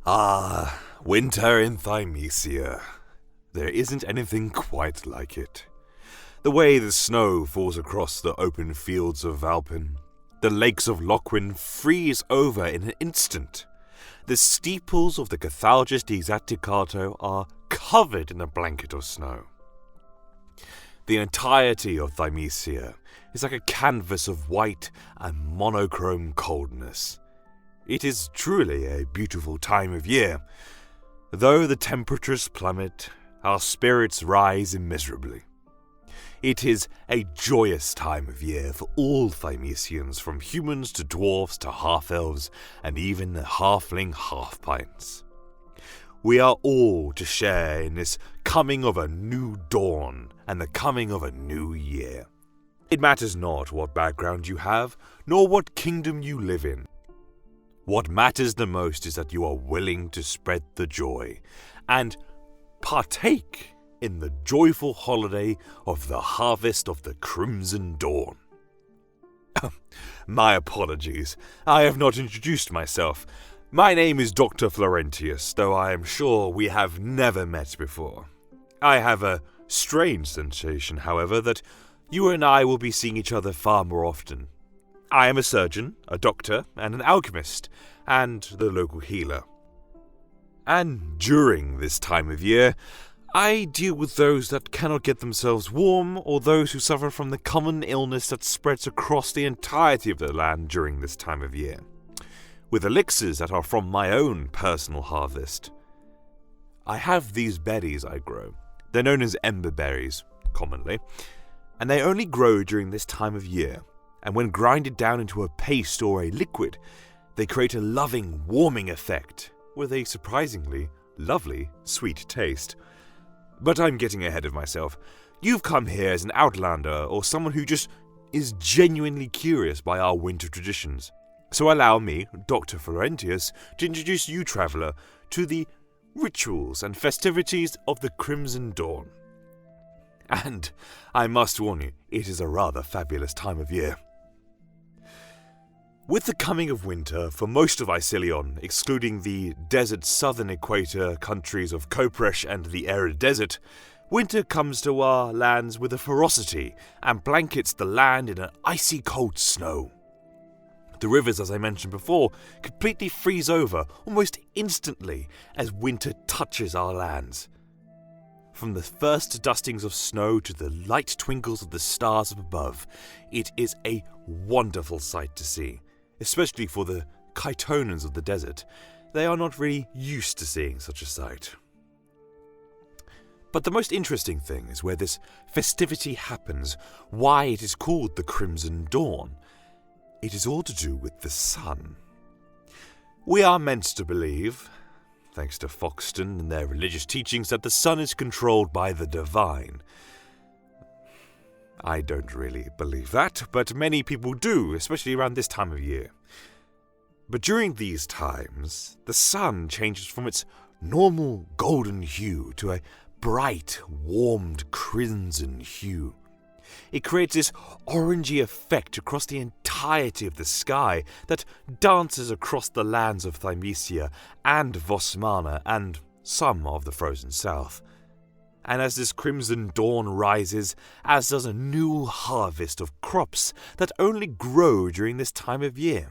Ah, winter in Thymesia. There isn't anything quite like it. The way the snow falls across the open fields of Alpin, the lakes of Lochwin freeze over in an instant. The steeples of the Cathalgus di Zatticato are covered in a blanket of snow. The entirety of Thymesia is like a canvas of white and monochrome coldness. It is truly a beautiful time of year. Though the temperatures plummet, our spirits rise immeasurably. It is a joyous time of year for all Thymesians, from humans to dwarfs to half-elves, and even halfling half-pints. We are all to share in this coming of a new dawn and the coming of a new year. It matters not what background you have, nor what kingdom you live in. What matters the most is that you are willing to spread the joy and partake in the joyful holiday of the harvest of the Crimson Dawn. My apologies, I have not introduced myself. My name is Dr. Florentius, though I am sure we have never met before. I have a strange sensation, however, that you and I will be seeing each other far more often. I am a surgeon, a doctor, and an alchemist, and the local healer. And during this time of year, I deal with those that cannot get themselves warm, or those who suffer from the common illness that spreads across the entirety of the land during this time of year, with elixirs that are from my own personal harvest. I have these berries I grow. They're known as ember berries, commonly, and they only grow during this time of year. And when grinded down into a paste or a liquid, they create a loving, warming effect, with a surprisingly lovely, sweet taste. But I'm getting ahead of myself. You've come here as an outlander, or someone who just is genuinely curious by our winter traditions. So allow me, Dr. Florentius, to introduce you, traveller, to the rituals and festivities of the Crimson Dawn. And I must warn you, it is a rather fabulous time of year. With the coming of winter for most of Icilion, excluding the desert southern equator countries of Kopresh and the arid desert, winter comes to our lands with a ferocity and blankets the land in an icy cold snow. The rivers, as I mentioned before, completely freeze over almost instantly as winter touches our lands. From the first dustings of snow to the light twinkles of the stars up above, it is a wonderful sight to see. Especially for the Chaitonans of the desert. They are not really used to seeing such a sight. But the most interesting thing is where this festivity happens, why it is called the Crimson Dawn. It is all to do with the sun. We are meant to believe, thanks to Foxton and their religious teachings, that the sun is controlled by the divine. I don't really believe that, but many people do, especially around this time of year. But during these times, the sun changes from its normal golden hue to a bright, warmed crimson hue. It creates this orangey effect across the entirety of the sky that dances across the lands of Thymesia and Vosmana and some of the frozen south. And as this crimson dawn rises, as does a new harvest of crops that only grow during this time of year.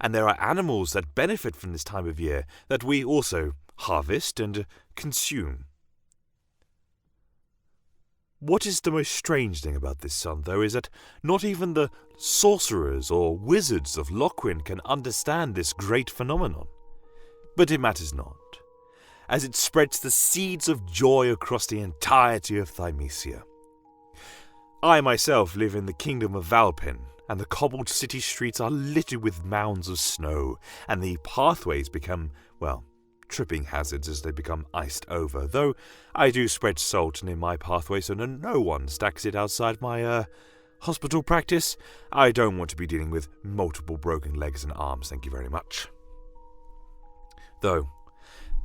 And there are animals that benefit from this time of year that we also harvest and consume. What is the most strange thing about this sun, though, is that not even the sorcerers or wizards of Lochwin can understand this great phenomenon. But it matters not, as it spreads the seeds of joy across the entirety of Thymesia. I myself live in the kingdom of Valpin, and the cobbled city streets are littered with mounds of snow, and the pathways become, well, tripping hazards as they become iced over, though I do spread salt near my pathway so no one stacks it outside my, hospital practice. I don't want to be dealing with multiple broken legs and arms, thank you very much. Though,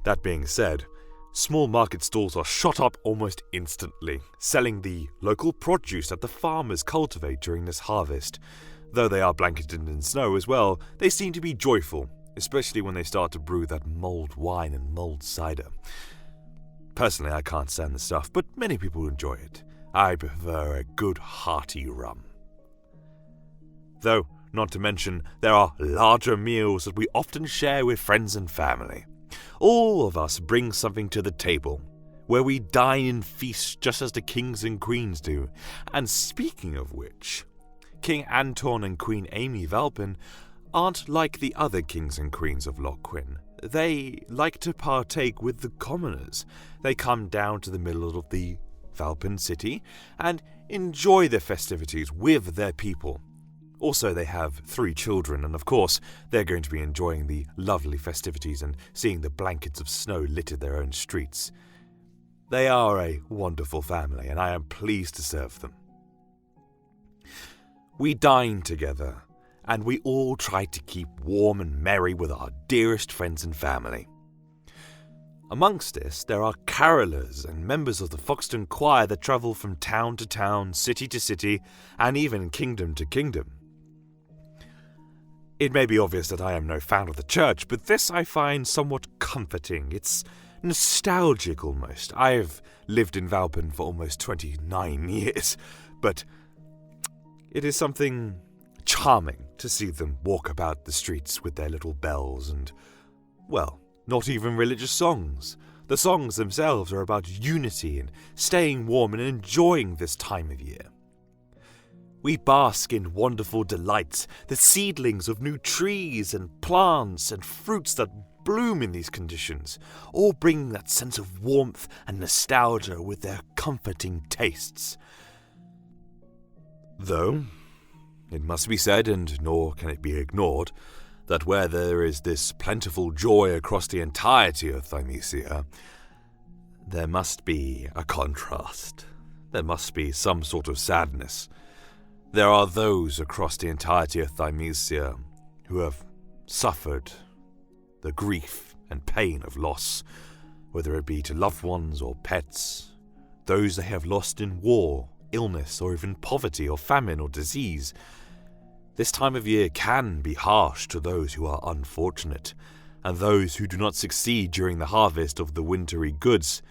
that being said, small market stalls are shot up almost instantly, selling the local produce that the farmers cultivate during this harvest. Though they are blanketed in snow as well, they seem to be joyful, especially when they start to brew that mulled wine and mulled cider. Personally, I can't stand the stuff, but many people enjoy it. I prefer a good hearty rum. Though, not to mention, there are larger meals that we often share with friends and family. All of us bring something to the table, where we dine and feast just as the kings and queens do. And speaking of which, King Anton and Queen Amy Valpin aren't like the other kings and queens of Lochwin. They like to partake with the commoners. They come down to the middle of the Valpin city and enjoy the festivities with their people. Also, they have 3 children, and of course, they're going to be enjoying the lovely festivities and seeing the blankets of snow litter their own streets. They are a wonderful family, and I am pleased to serve them. We dine together, and we all try to keep warm and merry with our dearest friends and family. Amongst this, there are carolers and members of the Foxton Choir that travel from town to town, city to city, and even kingdom to kingdom. It may be obvious that I am no fan of the church, but this I find somewhat comforting. It's nostalgic almost. I've lived in Valpin for almost 29 years, but it is something charming to see them walk about the streets with their little bells and, well, not even religious songs. The songs themselves are about unity and staying warm and enjoying this time of year. We bask in wonderful delights, the seedlings of new trees and plants and fruits that bloom in these conditions, all bring that sense of warmth and nostalgia with their comforting tastes. Though, it must be said, and nor can it be ignored, that where there is this plentiful joy across the entirety of Thymesia, there must be a contrast. There must be some sort of sadness. There are those across the entirety of Thymesia who have suffered the grief and pain of loss, whether it be to loved ones or pets, those they have lost in war, illness, or even poverty or famine or disease. This time of year can be harsh to those who are unfortunate, and those who do not succeed during the harvest of the wintry goods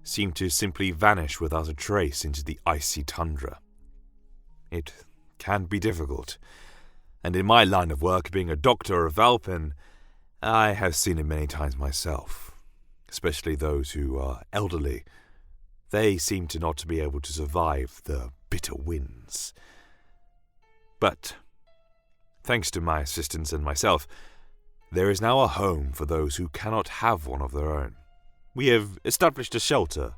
seem to simply vanish without a trace into the icy tundra. It can be difficult, and in my line of work, being a doctor of Valpin, I have seen it many times myself, especially those who are elderly. They seem to not be able to survive the bitter winds. But, thanks to my assistants and myself, there is now a home for those who cannot have one of their own. We have established a shelter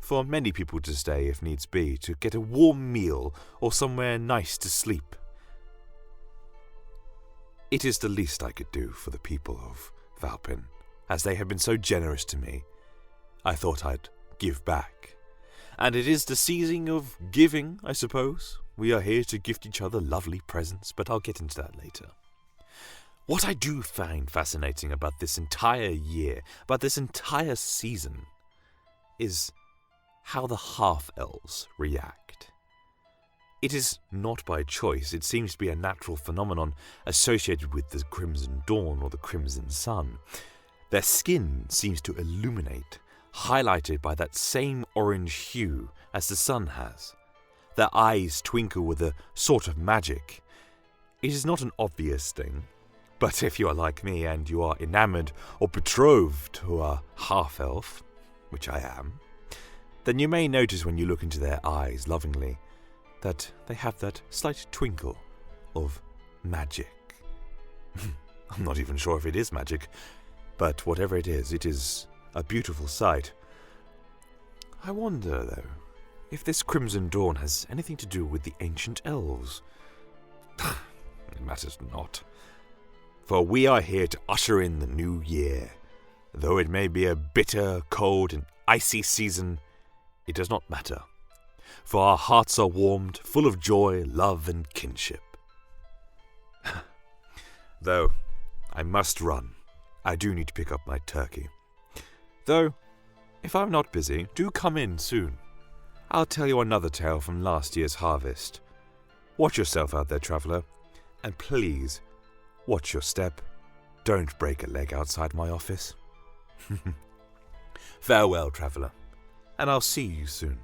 for many people to stay if needs be, to get a warm meal or somewhere nice to sleep. It is the least I could do for the people of Valpin, as they have been so generous to me. I thought I'd give back. And it is the season of giving, I suppose. We are here to gift each other lovely presents, but I'll get into that later. What I do find fascinating about this entire year, about this entire season, is how the half-elves react. It is not by choice. It seems to be a natural phenomenon associated with the Crimson Dawn or the Crimson Sun. Their skin seems to illuminate, highlighted by that same orange hue as the sun has. Their eyes twinkle with a sort of magic. It is not an obvious thing, but if you are like me and you are enamored or betrothed to a half-elf, which I am, then you may notice when you look into their eyes lovingly that they have that slight twinkle of magic. I'm not even sure if it is magic, but whatever it is a beautiful sight. I wonder, though, if this Crimson Dawn has anything to do with the ancient elves. It matters not, for we are here to usher in the new year. Though it may be a bitter, cold, and icy season, it does not matter, for our hearts are warmed, full of joy, love, and kinship. Though, I must run. I do need to pick up my turkey. Though, if I'm not busy, do come in soon. I'll tell you another tale from last year's harvest. Watch yourself out there, traveller, and please, watch your step Don't break a leg outside my office. Farewell, traveller, and I'll see you soon.